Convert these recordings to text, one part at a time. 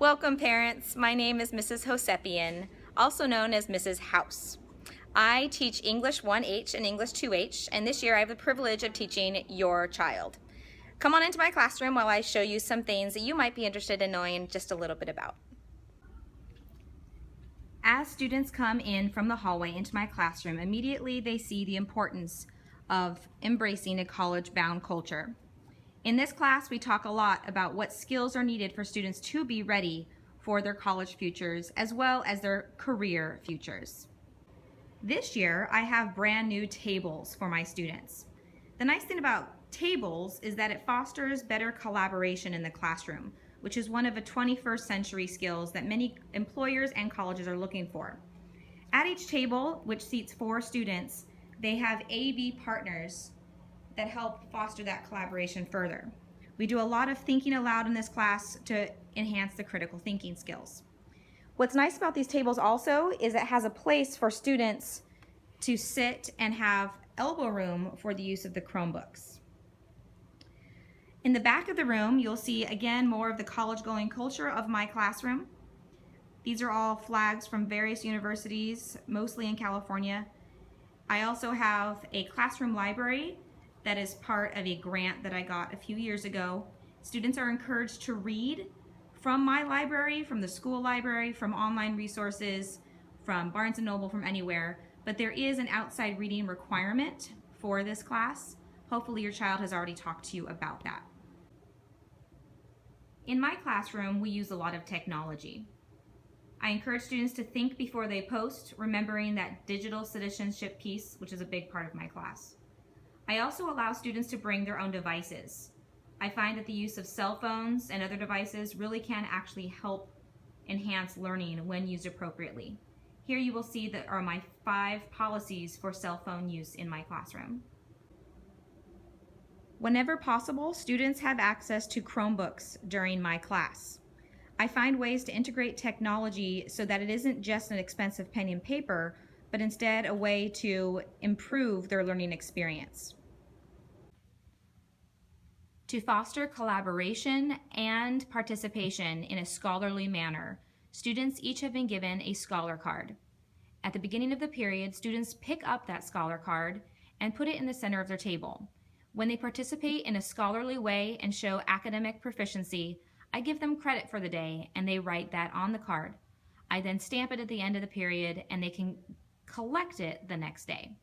Welcome parents, my name is Mrs. Hosepian, also known as Mrs. House. I teach English 1H and English 2H, and this year I have the privilege of teaching your child. Come on into my classroom while I show you some things that you might be interested in knowing just a little bit about. As students come in from the hallway into my classroom, immediately they see the importance of embracing a college-bound culture. In this class, we talk a lot about what skills are needed for students to be ready for their college futures as well as their career futures. This year, I have brand new tables for my students. The nice thing about tables is that it fosters better collaboration in the classroom, which is one of the 21st century skills that many employers and colleges are looking for. At each table, which seats 4 students, they have A/B partners that help foster that collaboration further. We do a lot of thinking aloud in this class to enhance the critical thinking skills. What's nice about these tables also is it has a place for students to sit and have elbow room for the use of the Chromebooks. In the back of the room, you'll see again more of the college-going culture of my classroom. These are all flags from various universities, mostly in California. I also have a classroom library that is part of a grant that I got a few years ago. Students are encouraged to read from my library, from the school library, from online resources, from Barnes & Noble, from anywhere, but there is an outside reading requirement for this class. Hopefully your child has already talked to you about that. In my classroom, we use a lot of technology. I encourage students to think before they post, remembering that digital citizenship piece, which is a big part of my class. I also allow students to bring their own devices. I find that the use of cell phones and other devices really can actually help enhance learning when used appropriately. Here you will see that are my 5 policies for cell phone use in my classroom. Whenever possible, students have access to Chromebooks during my class. I find ways to integrate technology so that it isn't just an expensive pen and paper, but instead a way to improve their learning experience. To foster collaboration and participation in a scholarly manner, students each have been given a scholar card. At the beginning of the period, students pick up that scholar card and put it in the center of their table. When they participate in a scholarly way and show academic proficiency, I give them credit for the day and they write that on the card. I then stamp it at the end of the period and they can collect it the next day.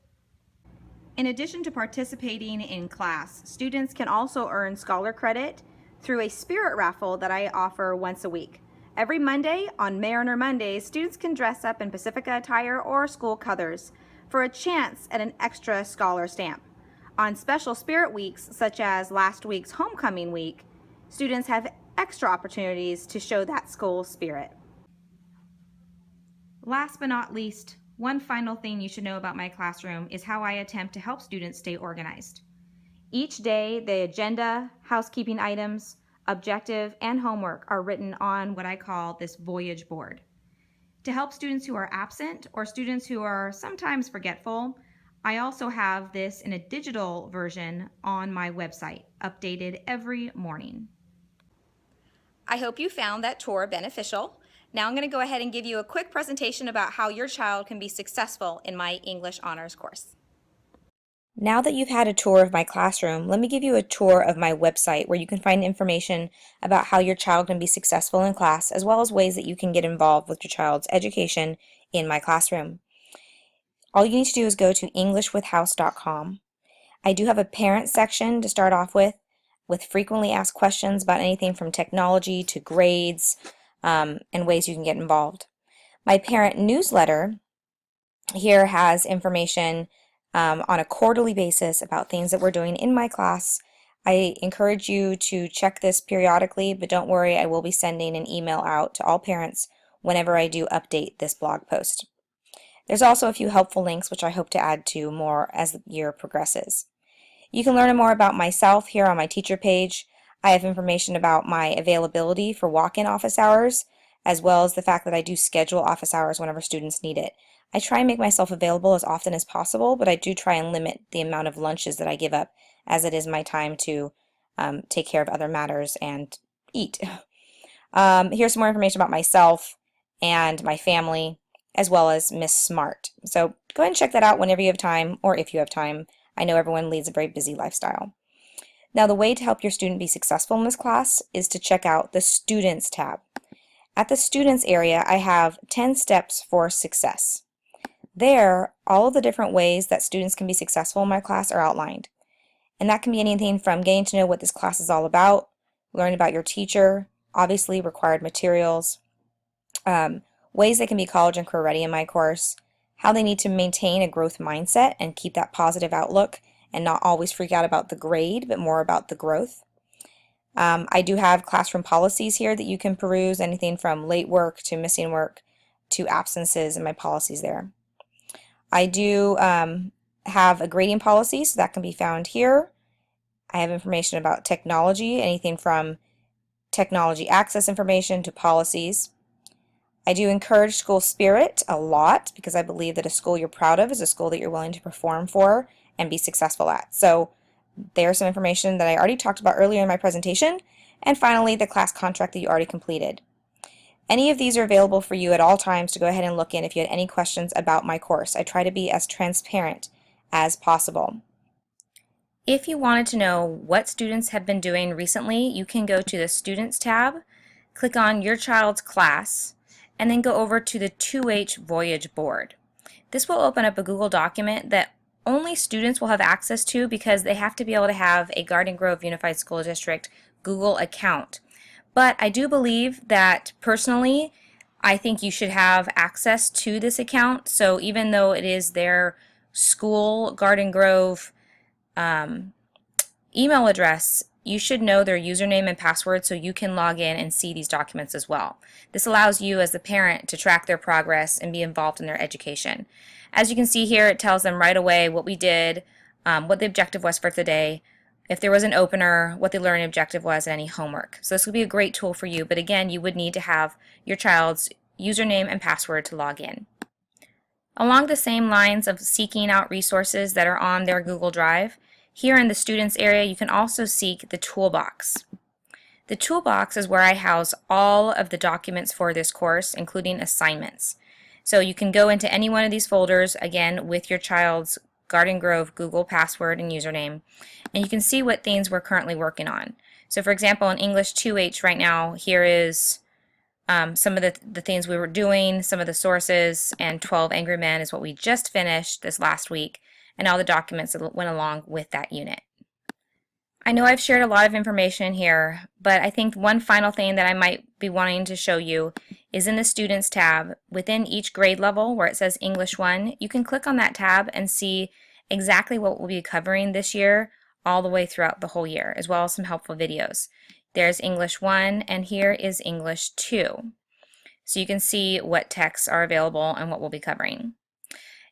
In addition to participating in class, students can also earn scholar credit through a spirit raffle that I offer once a week. Every Monday, on Mariner Mondays, students can dress up in Pacifica attire or school colors for a chance at an extra scholar stamp. On special spirit weeks, such as last week's homecoming week, students have extra opportunities to show that school spirit. Last but not least, one final thing you should know about my classroom is how I attempt to help students stay organized. Each day, the agenda, housekeeping items, objective, and homework are written on what I call this voyage board. To help students who are absent or students who are sometimes forgetful, I also have this in a digital version on my website, updated every morning. I hope you found that tour beneficial. Now I'm going to go ahead and give you a quick presentation about how your child can be successful in my English Honors course. Now that you've had a tour of my classroom, let me give you a tour of my website where you can find information about how your child can be successful in class, as well as ways that you can get involved with your child's education in my classroom. All you need to do is go to englishwithhouse.com. I do have a parent section to start off with frequently asked questions about anything from technology to grades, and ways you can get involved. My parent newsletter here has information on a quarterly basis about things that we're doing in my class. I encourage you to check this periodically, but don't worry, I will be sending an email out to all parents whenever I do update this blog post. There's also a few helpful links which I hope to add to more as the year progresses. You can learn more about myself here on my teacher page. I have information about my availability for walk-in office hours, as well as the fact that I do schedule office hours whenever students need it. I try and make myself available as often as possible, but I do try and limit the amount of lunches that I give up, as it is my time to take care of other matters and eat. Here's some more information about myself and my family, as well as Miss Smart. So go ahead and check that out whenever you have time, or if you have time. I know everyone leads a very busy lifestyle. Now, the way to help your student be successful in this class is to check out the Students tab. At the Students area, I have 10 steps for success. There, all of the different ways that students can be successful in my class are outlined. And that can be anything from getting to know what this class is all about, learn about your teacher, obviously required materials, ways they can be college and career ready in my course, how they need to maintain a growth mindset and keep that positive outlook and not always freak out about the grade, but more about the growth. I do have classroom policies here that you can peruse, anything from late work to missing work to absences, and my policies there. I do have a grading policy, so that can be found here. I have information about technology, anything from technology access information to policies. I do encourage school spirit a lot because I believe that a school you're proud of is a school that you're willing to perform for and be successful at. So there's some information that I already talked about earlier in my presentation. And finally, the class contract that you already completed. Any of these are available for you at all times to go ahead and look in if you had any questions about my course. I try to be as transparent as possible. If you wanted to know what students have been doing recently, you can go to the Students tab, click on your child's class, and then go over to the 2H Voyage Board. This will open up a Google document that only students will have access to because they have to be able to have a Garden Grove Unified School District Google account. But I do believe that personally, I think you should have access to this account. So even though it is their school Garden Grove email address, you should know their username and password so you can log in and see these documents as well. This allows you as the parent to track their progress and be involved in their education. As you can see here, it tells them right away what we did, what the objective was for the day, if there was an opener, what the learning objective was, and any homework. So this would be a great tool for you, but again, you would need to have your child's username and password to log in. Along the same lines of seeking out resources that are on their Google Drive, here in the Students area, you can also seek the Toolbox. The Toolbox is where I house all of the documents for this course, including assignments. So you can go into any one of these folders, again, with your child's Garden Grove Google password and username, and you can see what things we're currently working on. So for example, in English 2H right now, here is some of the things we were doing, some of the sources, and 12 Angry Men is what we just finished this last week, and all the documents that went along with that unit. I know I've shared a lot of information here, but I think one final thing that I might be wanting to show you is in the Students tab. Within each grade level where it says English 1, you can click on that tab and see exactly what we'll be covering this year all the way throughout the whole year, as well as some helpful videos. There's English 1 and here is English 2. So you can see what texts are available and what we'll be covering.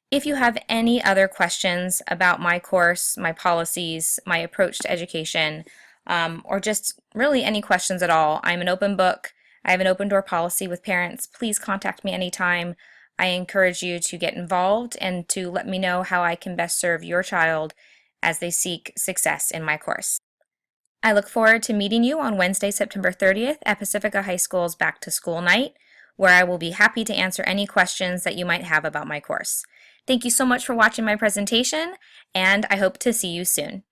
If you have any other questions about my course, my policies, my approach to education, or just really any questions at all, I'm an open book. I have an open door policy with parents. Please contact me anytime. I encourage you to get involved and to let me know how I can best serve your child as they seek success in my course. I look forward to meeting you on Wednesday, September 30th at Pacifica High School's Back to School Night, where I will be happy to answer any questions that you might have about my course. Thank you so much for watching my presentation, and I hope to see you soon.